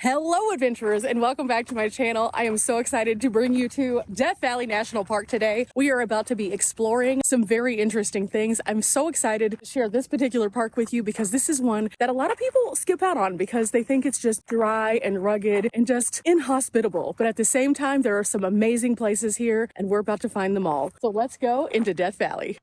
Hello adventurers and welcome back to my channel. I am so excited to bring you to Death Valley National Park today. We are about to be exploring some very interesting things. I'm so excited to share this particular park with you because this is one that a lot of people skip out on because they think it's just dry and rugged and just inhospitable. But at the same time, there are some amazing places here and we're about to find them all. So let's go into Death Valley.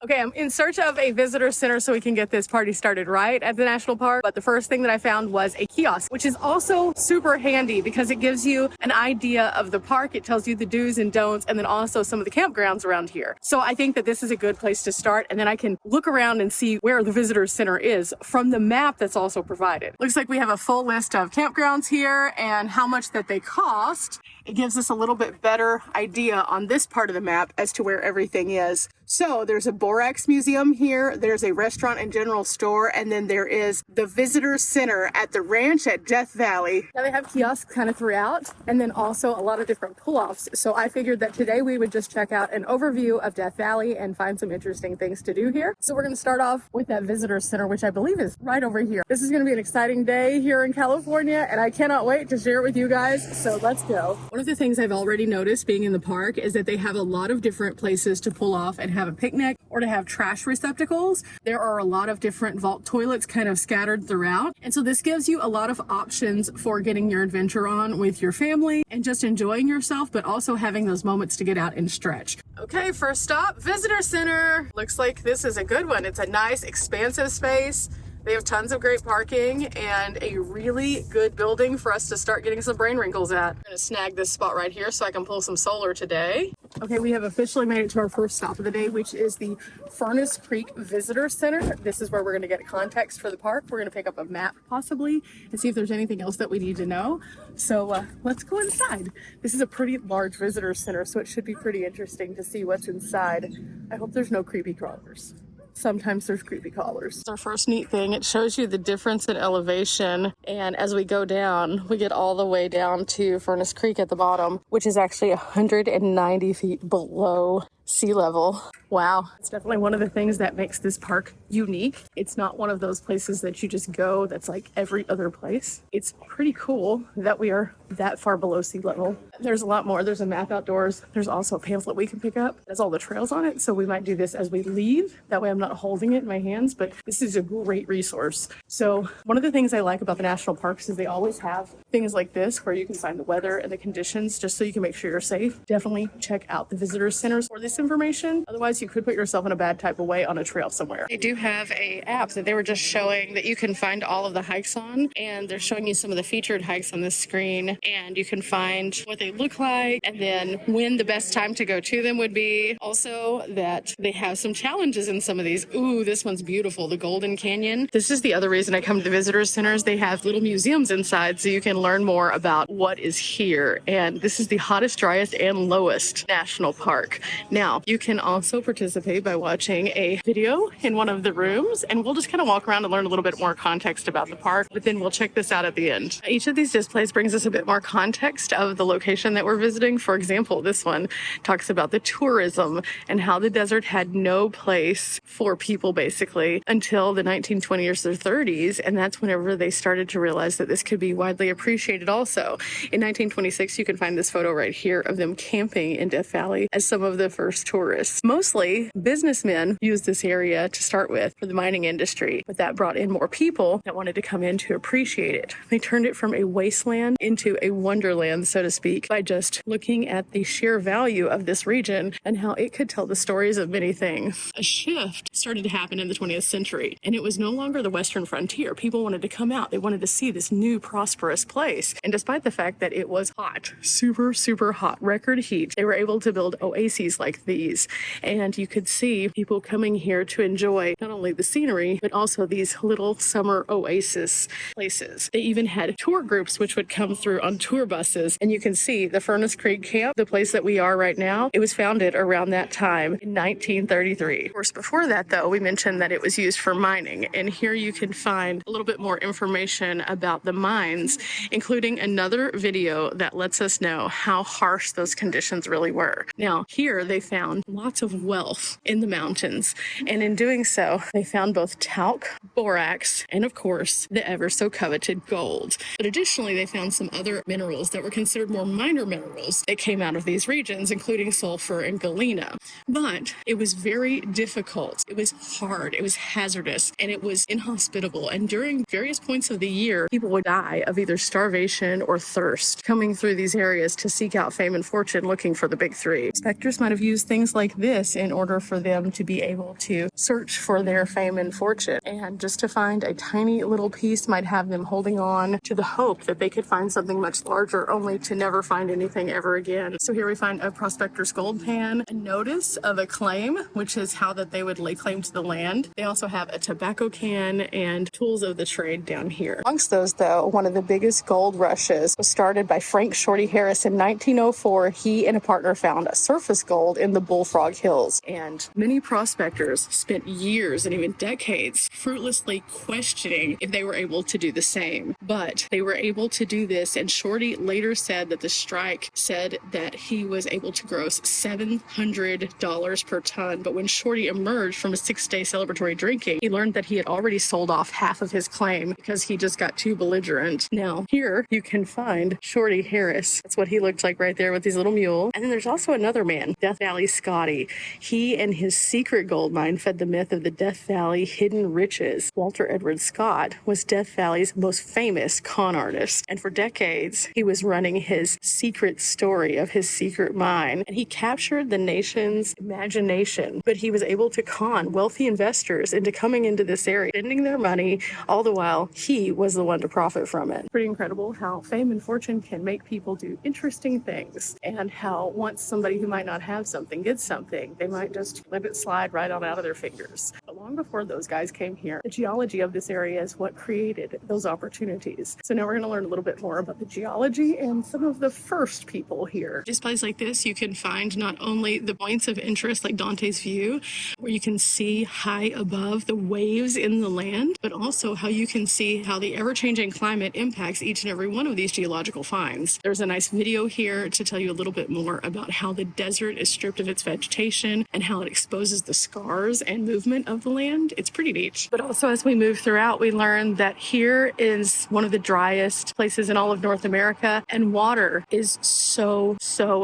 Okay, I'm in search of a visitor center so we can get this party started right at the national park. But the first thing that I found was a kiosk, which is also super handy because it gives you an idea of the park. It tells you the do's and don'ts, and then also some of the campgrounds around here. So I think that this is a good place to start, and then I can look around and see where the visitor center is from the map that's also provided. Looks like we have a full list of campgrounds here and how much that they cost. It gives us a little bit better idea on this part of the map as to where everything is. So there's a borax museum here, there's a restaurant and general store, and then there is the visitor center at the ranch at Death Valley. Now they have kiosks kind of throughout, and then also a lot of different pull-offs. So I figured that today we would just check out an overview of Death Valley and find some interesting things to do here. So we're going to start off with that visitor center, which I believe is right over here. This is going to be an exciting day here in California, and I cannot wait to share it with you guys. So let's go. One of the things I've already noticed being in the park is that they have a lot of different places to pull off and have a picnic or to have trash receptacles. There are a lot of different vault toilets kind of scattered throughout. And so this gives you a lot of options for getting your adventure on with your family and just enjoying yourself, but also having those moments to get out and stretch. Okay, first stop, visitor center. Looks like this is a good one. It's a nice, expansive space. They have tons of great parking and a really good building for us to start getting some brain wrinkles at. I'm gonna snag this spot right here so I can pull some solar today. Okay, we have officially made it to our first stop of the day, which is the Furnace Creek Visitor Center. This is where we're gonna get context for the park. We're gonna pick up a map possibly and see if there's anything else that we need to know. So let's go inside. This is a pretty large visitor center, so it should be pretty interesting to see what's inside. I hope there's no creepy crawlers. Sometimes there's creepy crawlers. Our first neat thing, it shows you the difference in elevation, and as we go down, we get all the way down to Furnace Creek at the bottom, which is actually 190 feet below sea level. Wow. It's definitely one of the things that makes this park unique. It's not one of those places that you just go that's like every other place. It's pretty cool that we are that far below sea level. There's a lot more. There's a map outdoors. There's also a pamphlet we can pick up. It has all the trails on it. So we might do this as we leave. That way I'm not holding it in my hands, but this is a great resource. So one of the things I like about the national parks is they always have things like this where you can find the weather and the conditions just so you can make sure you're safe. Definitely check out the visitor centers for this information. Otherwise, you could put yourself in a bad type of way on a trail somewhere. They do have a app that they were just showing that you can find all of the hikes on, and they're showing you some of the featured hikes on this screen, and you can find what they look like and then when the best time to go to them would be. Also that they have some challenges in some of these. Ooh, this one's beautiful, the Golden Canyon. This is the other reason I come to the visitor centers. They have little museums inside so you can learn more about what is here. And this is the hottest, driest, and lowest national park. Now, you can also participate by watching a video in one of the rooms, and we'll just kind of walk around and learn a little bit more context about the park, but then we'll check this out at the end. Each of these displays brings us a bit more context of the location that we're visiting. For example, this one talks about the tourism and how the desert had no place for people basically until the 1920s or 30s, and that's whenever they started to realize that this could be widely appreciated also. In 1926, you can find this photo right here of them camping in Death Valley as some of the first tourists. Mostly businessmen used this area to start with for the mining industry, but that brought in more people that wanted to come in to appreciate it. They turned it from a wasteland into a wonderland, so to speak, by just looking at the sheer value of this region and how it could tell the stories of many things. A shift started to happen in the 20th century, and it was no longer the Western frontier. People wanted to come out. They wanted to see this new prosperous place. And despite the fact that it was hot, super, super hot, record heat, they were able to build oases like these. And you could see people coming here to enjoy not only the scenery, but also these little summer oasis places. They even had tour groups which would come through on tour buses. And you can see the Furnace Creek Camp, the place that we are right now, it was founded around that time in 1933. Of course, before that, though, we mentioned that it was used for mining. And here you can find a little bit more information about the mines, including another another video that lets us know how harsh those conditions really were. Now, here they found lots of wealth in the mountains, and in doing so, they found both talc, borax, and of course, the ever so coveted gold. But additionally, they found some other minerals that were considered more minor minerals that came out of these regions, including sulfur and galena. But it was very difficult. It was hard. It was hazardous, and it was inhospitable. And during various points of the year, people would die of either starvation or thirst coming through these areas to seek out fame and fortune, looking for the big three. Prospectors might have used things like this in order for them to be able to search for their fame and fortune. And just to find a tiny little piece might have them holding on to the hope that they could find something much larger, only to never find anything ever again. So here we find a prospector's gold pan, a notice of a claim, which is how that they would lay claim to the land. They also have a tobacco can and tools of the trade down here. Amongst those, though, one of the biggest gold rushes was started by Frank Shorty Harris in 1904. He and a partner found a surface gold in the Bullfrog Hills, and many prospectors spent years and even decades fruitlessly questioning if they were able to do the same. But they were able to do this, and Shorty later said that the strike said that he was able to gross $700 per ton. But when Shorty emerged from a 6-day celebratory drinking, he learned that he had already sold off half of his claim because he just got too belligerent. Now, here you can find Shorty Harris. That's what he looked like right there with his little mule. And then there's also another man, Valley Scotty. He and his secret gold mine fed the myth of the Death Valley hidden riches. Walter Edward Scott was Death Valley's most famous con artist, and for decades he was running his secret story of his secret mine, and he captured the nation's imagination. But he was able to con wealthy investors into coming into this area, spending their money, all the while he was the one to profit from it. Pretty incredible how fame and fortune can make people do interesting things, and how once somebody who might not have something gets something, they might just let it slide right on out of their fingers. But long before those guys came here, the geology of this area is what created those opportunities. So now we're going to learn a little bit more about the geology and some of the first people here. Displays like this, you can find not only the points of interest like Dante's View, where you can see high above the waves in the land, but also how you can see how the ever-changing climate impacts each and every one of these geological finds. There's a nice video here to tell you a little bit more about how the desert is stripped of its vegetation and how it exposes the scars and movement of the land. It's pretty neat. But also as we move throughout, we learn that here is one of the driest places in all of North America, and water is so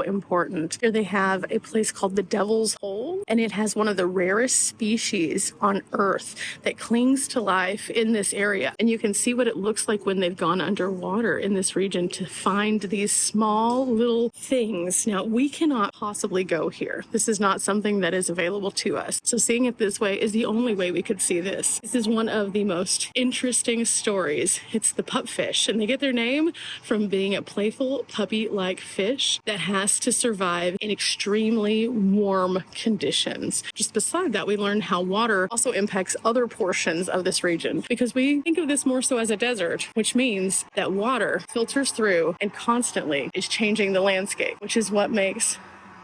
important. Here they have a place called the Devil's Hole, and it has one of the rarest species on Earth that clings to life in this area. And you can see what it looks like when they've gone underwater in this region to find these small little things. Now, we cannot possibly go here. This is not something that is available to us. So seeing it this way is the only way we could see this. This is one of the most interesting stories. It's the pupfish, and they get their name from being a playful puppy-like fish that has to survive in extremely warm conditions. Just beside that, we learn how water also impacts other portions of this region, because we think of this more so as a desert, which means that water filters through and constantly is changing the landscape, which is what makes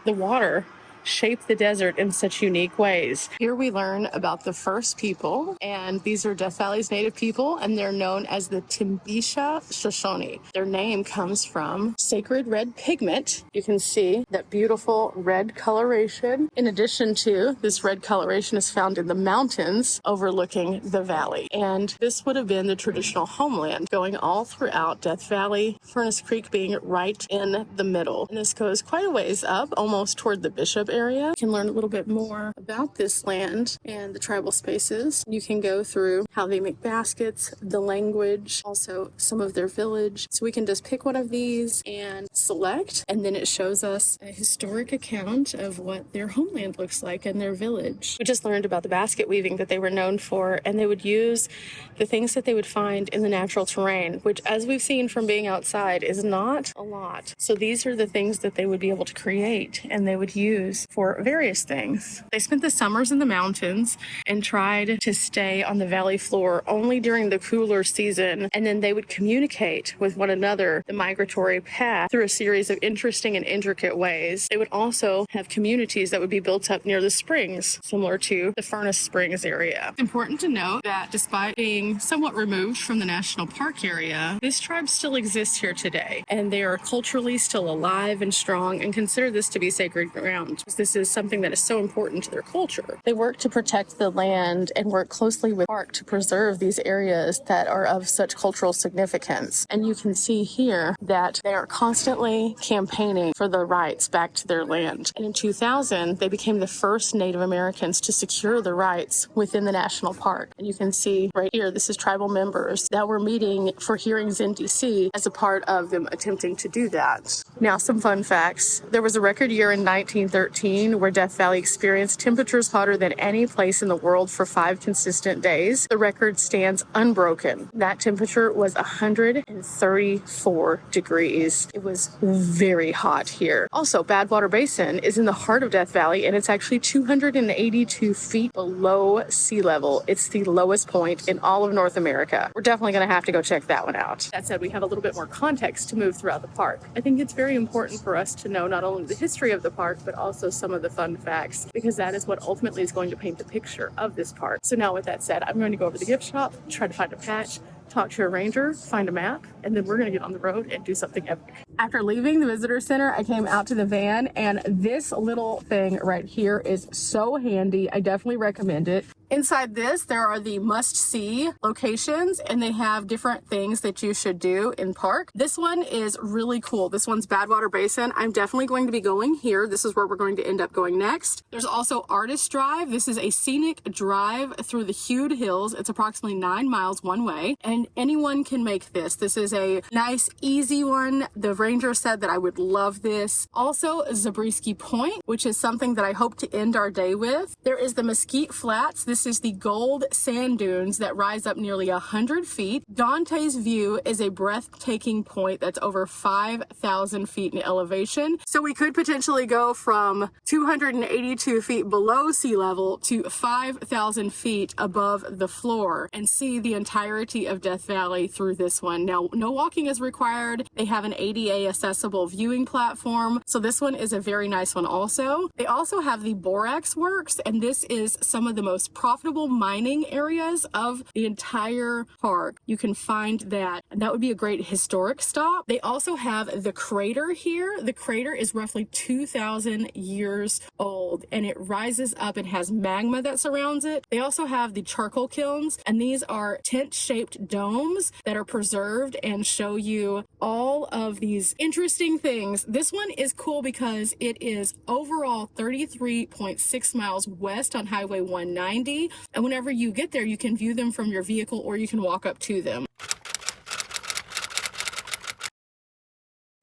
the water shape the desert in such unique ways. Here we learn about the first people, and these are Death Valley's native people, and they're known as the Timbisha Shoshone. Their name comes from sacred red pigment. You can see that beautiful red coloration. In addition to this red coloration is found in the mountains overlooking the valley, and this would have been the traditional homeland going all throughout Death Valley, Furnace Creek being right in the middle. And this goes quite a ways up, almost toward the Bishop area. You can learn a little bit more about this land and the tribal spaces. You can go through how they make baskets, the language, also some of their village. So we can just pick one of these and select, and then it shows us a historic account of what their homeland looks like and their village. We just learned about the basket weaving that they were known for, and they would use the things that they would find in the natural terrain, which, as we've seen from being outside, is not a lot. So these are the things that they would be able to create and they would use Indians for various things. They spent the summers in the mountains and tried to stay on the valley floor only during the cooler season, and then they would communicate with one another the migratory path through a series of interesting and intricate ways. They would also have communities that would be built up near the springs, similar to the Furnace Springs area. It's important to note that despite being somewhat removed from the national park area, this tribe still exists here today, and they are culturally still alive and strong and consider this to be sacred ground. This is something that is so important to their culture. They work to protect the land and work closely with park to preserve these areas that are of such cultural significance. And you can see here that they are constantly campaigning for the rights back to their land. And in 2000, they became the first Native Americans to secure the rights within the national park. And you can see right here, this is tribal members that were meeting for hearings in DC as a part of them attempting to do that. Now, some fun facts. There was a record year in 1913 where Death Valley experienced temperatures hotter than any place in the world for 5 consistent days. The record stands unbroken. That temperature was 134 degrees. It was very hot here. Also, Badwater Basin is in the heart of Death Valley, and it's actually 282 feet below sea level. It's the lowest point in all of North America. We're definitely going to have to go check that one out. That said, we have a little bit more context to move throughout the park. I think it's very important for us to know not only the history of the park, but also some of the fun facts, because that is what ultimately is going to paint the picture of this park. So now with that said, I'm going to go over to the gift shop, try to find a patch, talk to a ranger, find a map, and then we're going to get on the road and do something epic. After leaving the visitor center, I came out to the van, and this little thing right here is so handy. I definitely recommend it. Inside this, there are the must-see locations, and they have different things that you should do in park. This one is really cool. This one's Badwater Basin. I'm definitely going to be going here. This is where we're going to end up going next. There's also Artist Drive. This is a scenic drive through the Hewed Hills. It's approximately 9 miles one way, and anyone can make this. This is a nice, easy one. The ranger said that I would love this. Also, Zabriskie Point, which is something that I hope to end our day with. There is the Mesquite Flats. This is the gold sand dunes that rise up nearly 100 feet. Dante's View is a breathtaking point that's over 5,000 feet in elevation. So we could potentially go from 282 feet below sea level to 5,000 feet above the floor and see the entirety of Death Valley through this one. Now, no walking is required. They have an ADA accessible viewing platform. So this one is a very nice one also. They also have the Borax Works, and this is some of the most profitable mining areas of the entire park. You can find that, and that would be a great historic stop. They also have the crater here. The crater is roughly 2,000 years old, and it rises up and has magma that surrounds it. They also have the charcoal kilns, and these are tent-shaped domes that are preserved and show you all of these interesting things. This one is cool because it is overall 33.6 miles west on Highway 190. And whenever you get there, you can view them from your vehicle or you can walk up to them.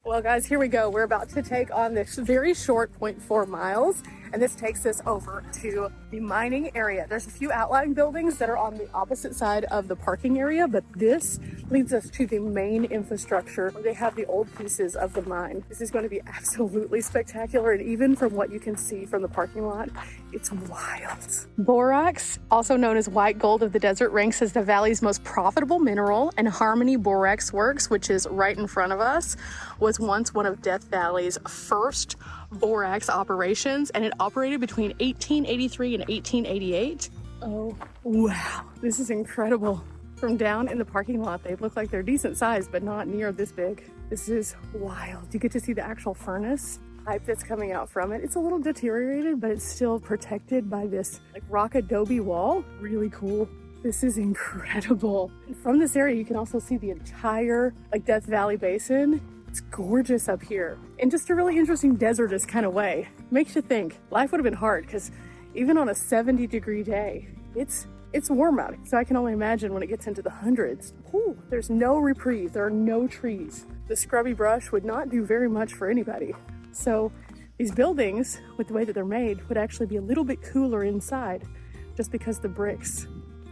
Well, guys, here we go. We're about to take on this very short 0.4 miles, and this takes us over to the mining area. There's a few outlying buildings that are on the opposite side of the parking area, but this leads us to the main infrastructure where they have the old pieces of the mine. This is going to be absolutely spectacular, and even from what you can see from the parking lot, it's wild. Borax, also known as white gold of the desert, ranks as the valley's most profitable mineral, and Harmony Borax Works, which is right in front of us, was once one of Death Valley's first borax operations, and it operated between 1883 and 1888. Oh, wow. This is incredible. From down in the parking lot, they look like they're decent size, but not near this big. This is wild. You get to see the actual furnace pipe that's coming out from it. It's a little deteriorated, but it's still protected by this like rock adobe wall. Really cool. This is incredible. And from this area, you can also see the entire like Death Valley Basin. It's gorgeous up here in just a really interesting desertous kind of way. Makes you think life would have been hard, because even on a 70-degree day, it's warm out. So I can only imagine when it gets into the hundreds. Ooh, there's no reprieve. There are no trees. The scrubby brush would not do very much for anybody. So these buildings, with the way that they're made, would actually be a little bit cooler inside just because the bricks.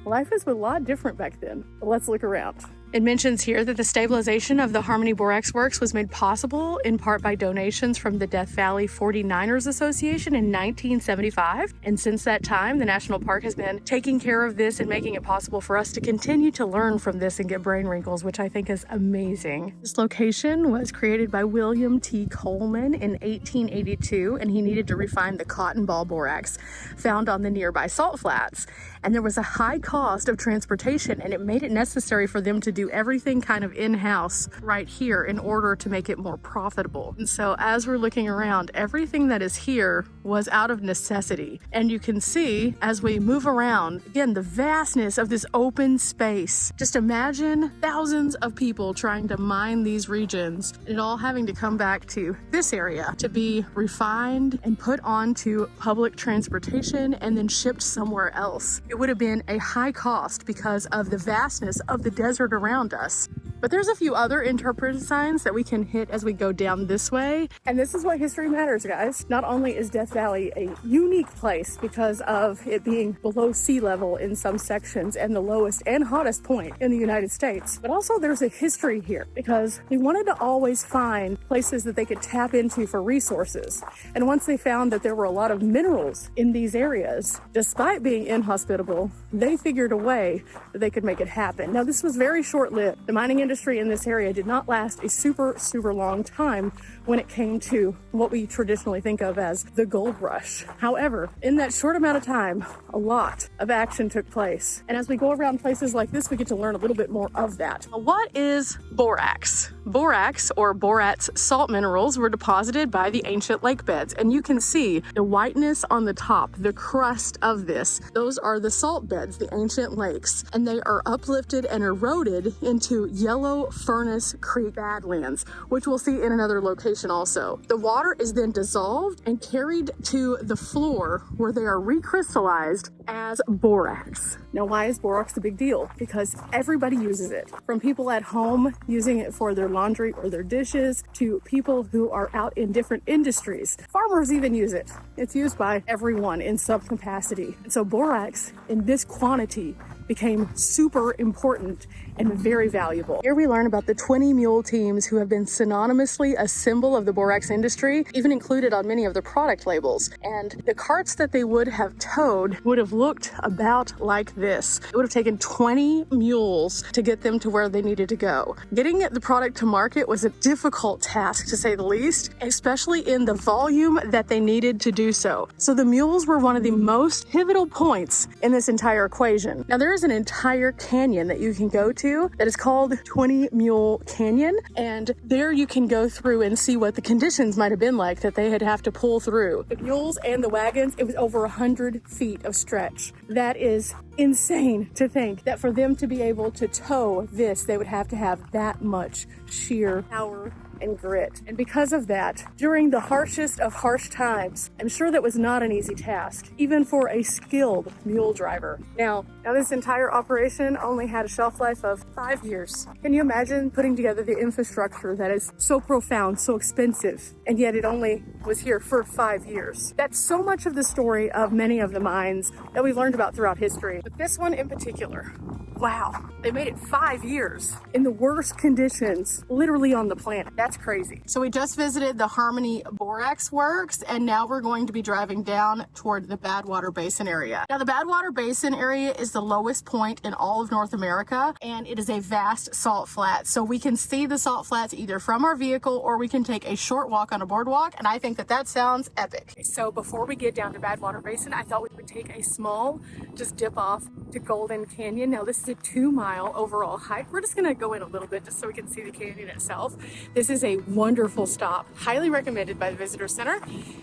Life is a lot different back then. But let's look around. It mentions here that the stabilization of the Harmony Borax Works was made possible in part by donations from the Death Valley 49ers Association in 1975. And since that time, the national park has been taking care of this and making it possible for us to continue to learn from this and get brain wrinkles, which I think is amazing. This location was created by William T. Coleman in 1882, and he needed to refine the cotton ball borax found on the nearby salt flats. And there was a high cost of transportation, and it made it necessary for them to do everything kind of in-house right here in order to make it more profitable. And so as we're looking around, everything that is here was out of necessity. And you can see as we move around, again, the vastness of this open space. Just imagine thousands of people trying to mine these regions and it all having to come back to this area to be refined and put onto public transportation and then shipped somewhere else. It would have been a high cost because of the vastness of the desert around us. But there's a few other interpretive signs that we can hit as we go down this way. And this is why history matters, guys. Not only is Death Valley a unique place because of it being below sea level in some sections and the lowest and hottest point in the United States, but also there's a history here because they wanted to always find places that they could tap into for resources. And once they found that there were a lot of minerals in these areas, despite being inhospitable, they figured a way that they could make it happen. Now, this was very short-lived. The mining industry in this area did not last a super long time when it came to what we traditionally think of as the gold rush. However, in that short amount of time, a lot of action took place. And as we go around places like this, we get to learn a little bit more of that. What is borax? Borax, or borax salt minerals, were deposited by the ancient lake beds. And you can see the whiteness on the top, the crust of this. Those are the salt beds, the ancient lakes. And they are uplifted and eroded into yellow furnace creek badlands, which we'll see in another location also. The water is then dissolved and carried to the floor where they are recrystallized as borax. Now, why is borax a big deal? Because everybody uses it. From people at home using it for their laundry or their dishes to people who are out in different industries. Farmers even use it. It's used by everyone in some capacity. And so borax in this quantity became super important and very valuable. Here we learn about the 20 mule teams who have been synonymously a symbol of the borax industry, even included on many of the product labels. And the carts that they would have towed would have looked about like this. It would have taken 20 mules to get them to where they needed to go. Getting the product to market was a difficult task, to say the least, especially in the volume that they needed to do so. So the mules were one of the most pivotal points in this entire equation. Now, there is an entire canyon that you can go to that is called 20 Mule Canyon, and there you can go through and see what the conditions might have been like that they had have to pull through. The mules and the wagons, it was over 100 feet of stretch. That is insane to think that for them to be able to tow this, they would have to have that much sheer power and grit. And because of that, during the harshest of harsh times, I'm sure that was not an easy task, even for a skilled mule driver. Now this entire operation only had a shelf life of 5 years. Can you imagine putting together the infrastructure that is so profound, so expensive, and yet it only was here for 5 years? That's so much of the story of many of the mines that we've learned about throughout history. But this one in particular, wow, they made it 5 years in the worst conditions literally on the planet. That's crazy. So we just visited the Harmony Borax Works, and now we're going to be driving down toward the Badwater Basin area. Now, the Badwater Basin area is the lowest point in all of North America, and it is a vast salt flat. So we can see the salt flats either from our vehicle or we can take a short walk on a boardwalk, and I think that that sounds epic. So before we get down to Badwater Basin, I thought we would take a small, just dip off to Golden Canyon. Now, this is a 2-mile overall hike. We're just gonna go in a little bit just so we can see the canyon itself. This is a wonderful stop, highly recommended by the visitor center,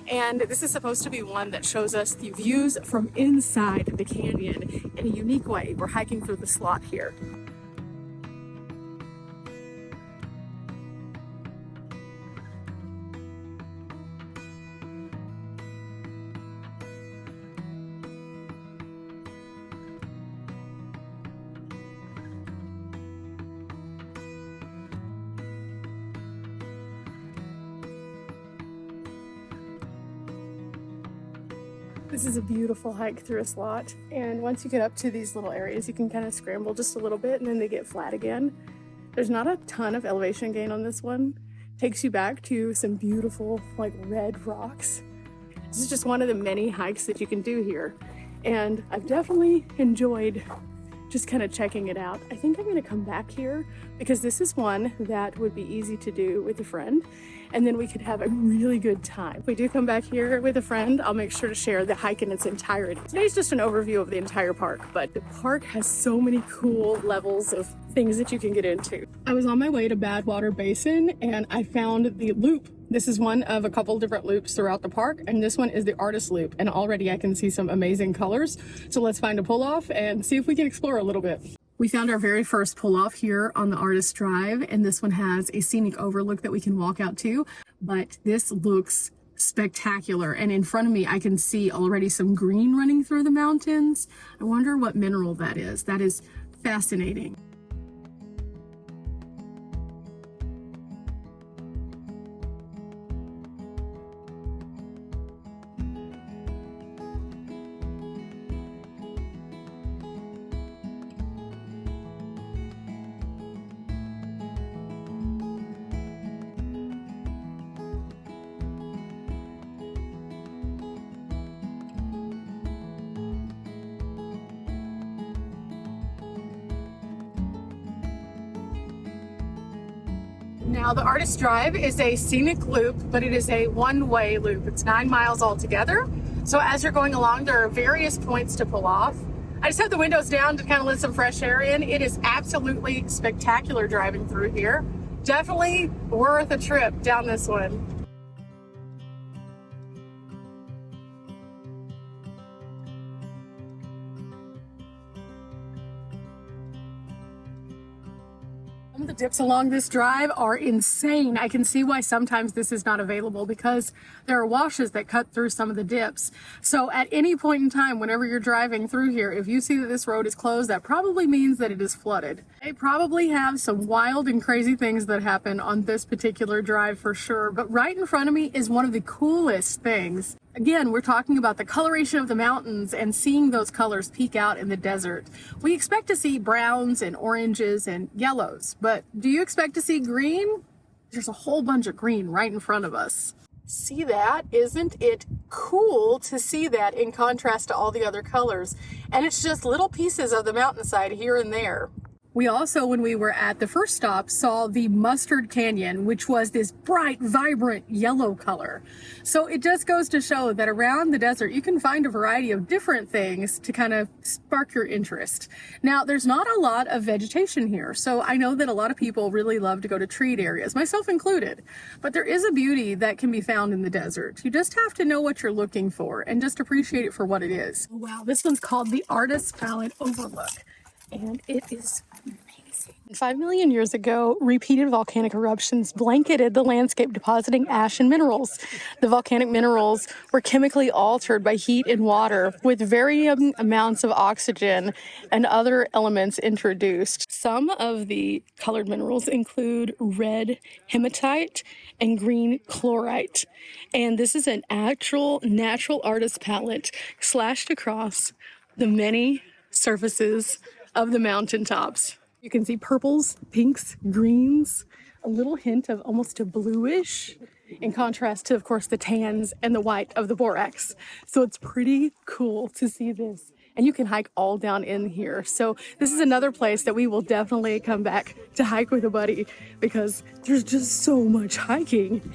and this is supposed to be one that shows us the views from inside the canyon in a unique way. We're hiking through the slot here. This is a beautiful hike through a slot, and once you get up to these little areas, you can kind of scramble just a little bit and then they get flat again. There's not a ton of elevation gain on this one. Takes you back to some beautiful like red rocks. This is just one of the many hikes that you can do here. And I've definitely enjoyed just kind of checking it out. I think I'm gonna come back here because this is one that would be easy to do with a friend, and then we could have a really good time. If we do come back here with a friend, I'll make sure to share the hike in its entirety. Today's just an overview of the entire park, but the park has so many cool levels of things that you can get into. I was on my way to Badwater Basin and I found the loop. This is one of a couple different loops throughout the park, and this one is the artist loop, and already I can see some amazing colors. So let's find a pull-off and see if we can explore a little bit. We found our very first pull-off here on the Artist Drive, and this one has a scenic overlook that we can walk out to, but this looks spectacular. And in front of me, I can see already some green running through the mountains. I wonder what mineral that is. That is fascinating. Now, the Artist Drive is a scenic loop, but it is a one-way loop. It's 9 miles altogether. So as you're going along, there are various points to pull off. I just have the windows down to kind of let some fresh air in. It is absolutely spectacular driving through here. Definitely worth a trip down this one. Some of the dips along this drive are insane. I can see why sometimes this is not available because there are washes that cut through some of the dips. So at any point in time, whenever you're driving through here, if you see that this road is closed, that probably means that it is flooded. They probably have some wild and crazy things that happen on this particular drive for sure. But right in front of me is one of the coolest things. Again, we're talking about the coloration of the mountains and seeing those colors peek out in the desert. We expect to see browns and oranges and yellows, but do you expect to see green? There's a whole bunch of green right in front of us. See that? Isn't it cool to see that in contrast to all the other colors? And it's just little pieces of the mountainside here and there. We also, when we were at the first stop, saw the Mustard Canyon, which was this bright, vibrant yellow color. So it just goes to show that around the desert, you can find a variety of different things to kind of spark your interest. Now, there's not a lot of vegetation here. So I know that a lot of people really love to go to treed areas, myself included. But there is a beauty that can be found in the desert. You just have to know what you're looking for and just appreciate it for what it is. Wow, this one's called the Artist's Palette Overlook. And it is amazing. 5 million years ago, repeated volcanic eruptions blanketed the landscape, depositing ash and minerals. The volcanic minerals were chemically altered by heat and water, with varying amounts of oxygen and other elements introduced. Some of the colored minerals include red hematite and green chlorite. And this is an actual natural artist palette slashed across the many surfaces of the mountaintops. You can see purples, pinks, greens, a little hint of almost a bluish, in contrast to, of course, the tans and the white of the borax. So it's pretty cool to see this. And you can hike all down in here. So this is another place that we will definitely come back to hike with a buddy because there's just so much hiking.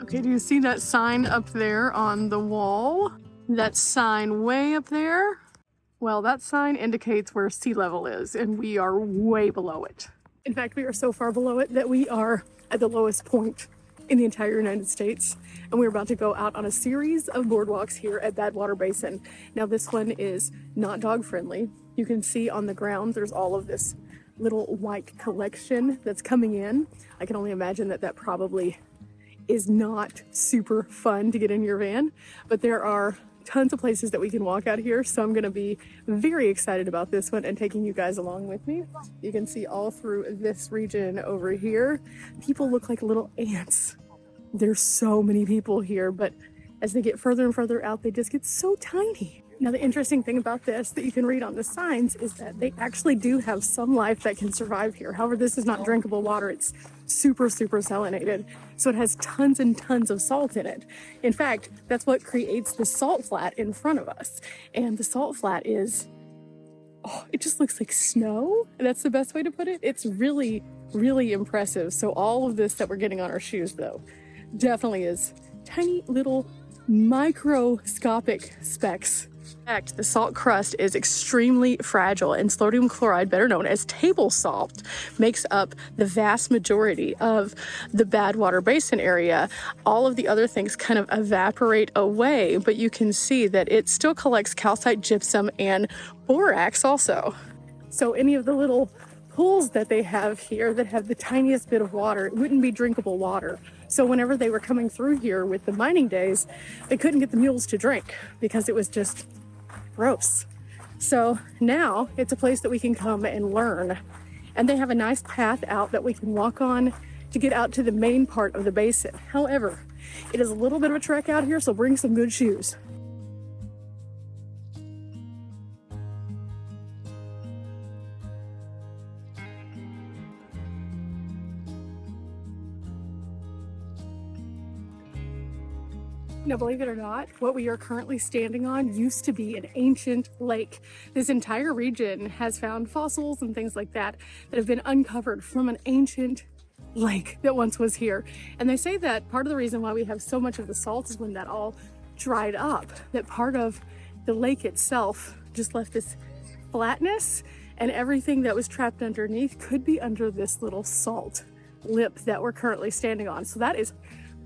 Okay, do you see that sign up there on the wall? That sign way up there? Well, that sign indicates where sea level is, and we are way below it. In fact, we are so far below it that we are at the lowest point in the entire United States, and we're about to go out on a series of boardwalks here at Badwater Basin. Now, this one is not dog friendly. You can see on the ground there's all of this little white collection that's coming in. I can only imagine that that probably is not super fun to get in your van, but there are tons of places that we can walk out here. So I'm gonna be very excited about this one and taking you guys along with me. You can see all through this region over here, people look like little ants. There's so many people here, but as they get further and further out, they just get so tiny. Now, the interesting thing about this that you can read on the signs is that they actually do have some life that can survive here. However, this is not drinkable water. It's super, super salinated. So it has tons and tons of salt in it. In fact, that's what creates the salt flat in front of us. And the salt flat is, oh, it just looks like snow. And that's the best way to put it. It's really, really impressive. So all of this that we're getting on our shoes, though, definitely is tiny little microscopic specks. In fact, the salt crust is extremely fragile, and sodium chloride, better known as table salt, makes up the vast majority of the Badwater Basin area. All of the other things kind of evaporate away, but you can see that it still collects calcite, gypsum, and borax also. So any of the little pools that they have here that have the tiniest bit of water, it wouldn't be drinkable water. So whenever they were coming through here with the mining days, they couldn't get the mules to drink because it was just gross. So now it's a place that we can come and learn. And they have a nice path out that we can walk on to get out to the main part of the basin. However, it is a little bit of a trek out here, so bring some good shoes. Now, believe it or not, what we are currently standing on used to be an ancient lake. This entire region has found fossils and things like that that have been uncovered from an ancient lake that once was here. And they say that part of the reason why we have so much of the salt is when that all dried up, that part of the lake itself just left this flatness, and everything that was trapped underneath could be under this little salt lip that we're currently standing on. So that is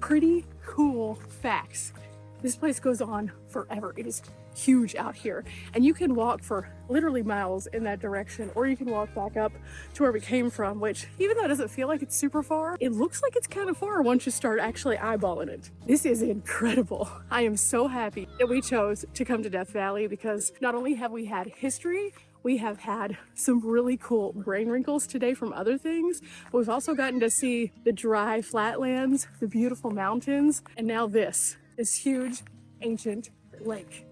pretty cool facts. This place goes on forever. It is huge out here, and you can walk for literally miles in that direction, or you can walk back up to where we came from, which, even though it doesn't feel like it's super far, it looks like it's kind of far once you start actually eyeballing it. This is incredible. I am so happy that we chose to come to Death Valley, because not only have we had history, we have had some really cool brain wrinkles today from other things, but we've also gotten to see the dry flatlands, the beautiful mountains, and now this huge ancient lake.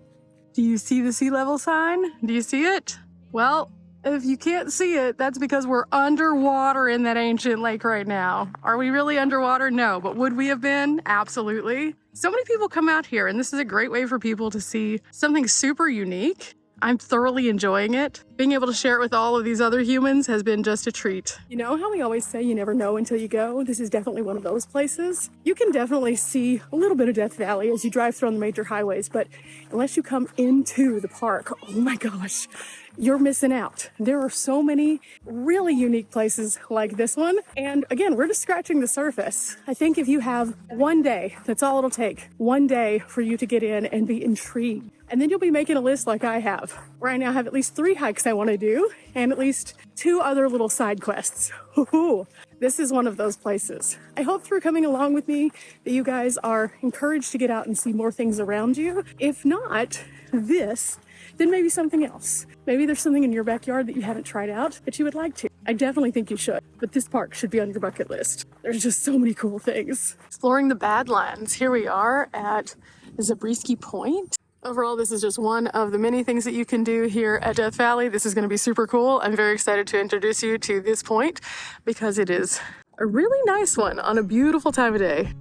Do you see the sea level sign? Do you see it? Well, if you can't see it, that's because we're underwater in that ancient lake right now. Are we really underwater? No, but would we have been? Absolutely. So many people come out here, and this is a great way for people to see something super unique. I'm thoroughly enjoying it. Being able to share it with all of these other humans has been just a treat. You know how we always say you never know until you go? This is definitely one of those places. You can definitely see a little bit of Death Valley as you drive through on the major highways, but unless you come into the park, oh my gosh, you're missing out. There are so many really unique places like this one. And again, we're just scratching the surface. I think if you have one day, that's all it'll take, one day for you to get in and be intrigued. And then you'll be making a list like I have, where I now have at least 3 hikes I want to do and at least 2 other little side quests. Ooh, this is one of those places. I hope through coming along with me that you guys are encouraged to get out and see more things around you. If not this, then maybe something else. Maybe there's something in your backyard that you haven't tried out that you would like to. I definitely think you should, but this park should be on your bucket list. There's just so many cool things. Exploring the Badlands. Here we are at Zabriskie Point. Overall, this is just one of the many things that you can do here at Death Valley. This is going to be super cool. I'm very excited to introduce you to this point because it is a really nice one on a beautiful time of day.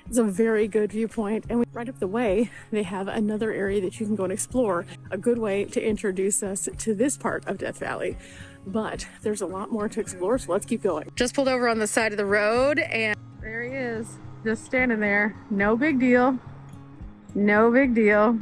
It's a very good viewpoint, and right up the way they have another area that you can go and explore, a good way to introduce us to this part of Death Valley. But there's a lot more to explore, so let's keep going. Just pulled over on the side of the road, and there he is, just standing there. No big deal. No big deal.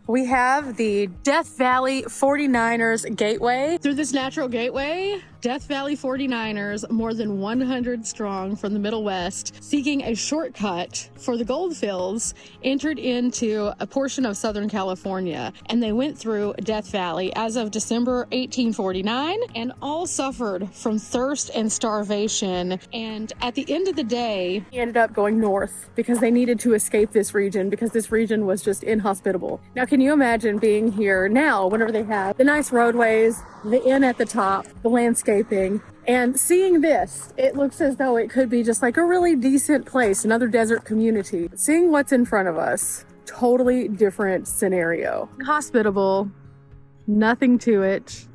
We have the Death Valley 49ers Gateway. Through this natural gateway, Death Valley 49ers, more than 100 strong from the Middle West, seeking a shortcut for the gold fields, entered into a portion of Southern California, and they went through Death Valley as of December 1849, and all suffered from thirst and starvation. And at the end of the day, he ended up going north because they needed to escape this region because this region was just inhospitable. Now, can you imagine being here now, whenever they have the nice roadways, the inn at the top, the landscaping, and seeing this? It looks as though it could be just like a really decent place, another desert community. Seeing what's in front of us, totally different scenario. Hospitable, nothing to it,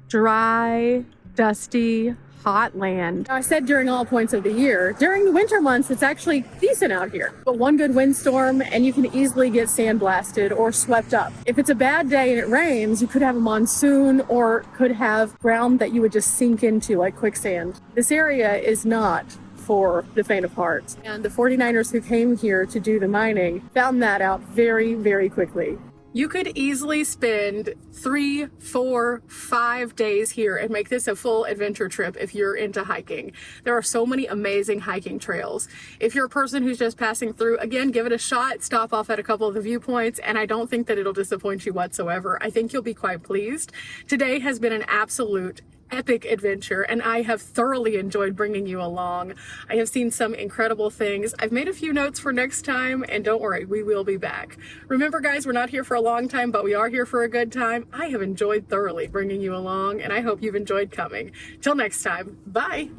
dry, dusty, hot land. Now, I said during all points of the year. During the winter months, it's actually decent out here. But one good windstorm and you can easily get sandblasted or swept up. If it's a bad day and it rains, you could have a monsoon or could have ground that you would just sink into like quicksand. This area is not for the faint of heart. And the 49ers who came here to do the mining found that out very, very quickly. You could easily spend 3, 4, 5 days here and make this a full adventure trip if you're into hiking. There are so many amazing hiking trails. If you're a person who's just passing through, again, give it a shot, stop off at a couple of the viewpoints, and I don't think that it'll disappoint you whatsoever. I think you'll be quite pleased. Today has been an absolute epic adventure, and I have thoroughly enjoyed bringing you along. I have seen some incredible things. I've made a few notes for next time, and don't worry, we will be back. Remember, guys, we're not here for a long time, but we are here for a good time. I have enjoyed thoroughly bringing you along, and I hope you've enjoyed coming. Till next time, bye.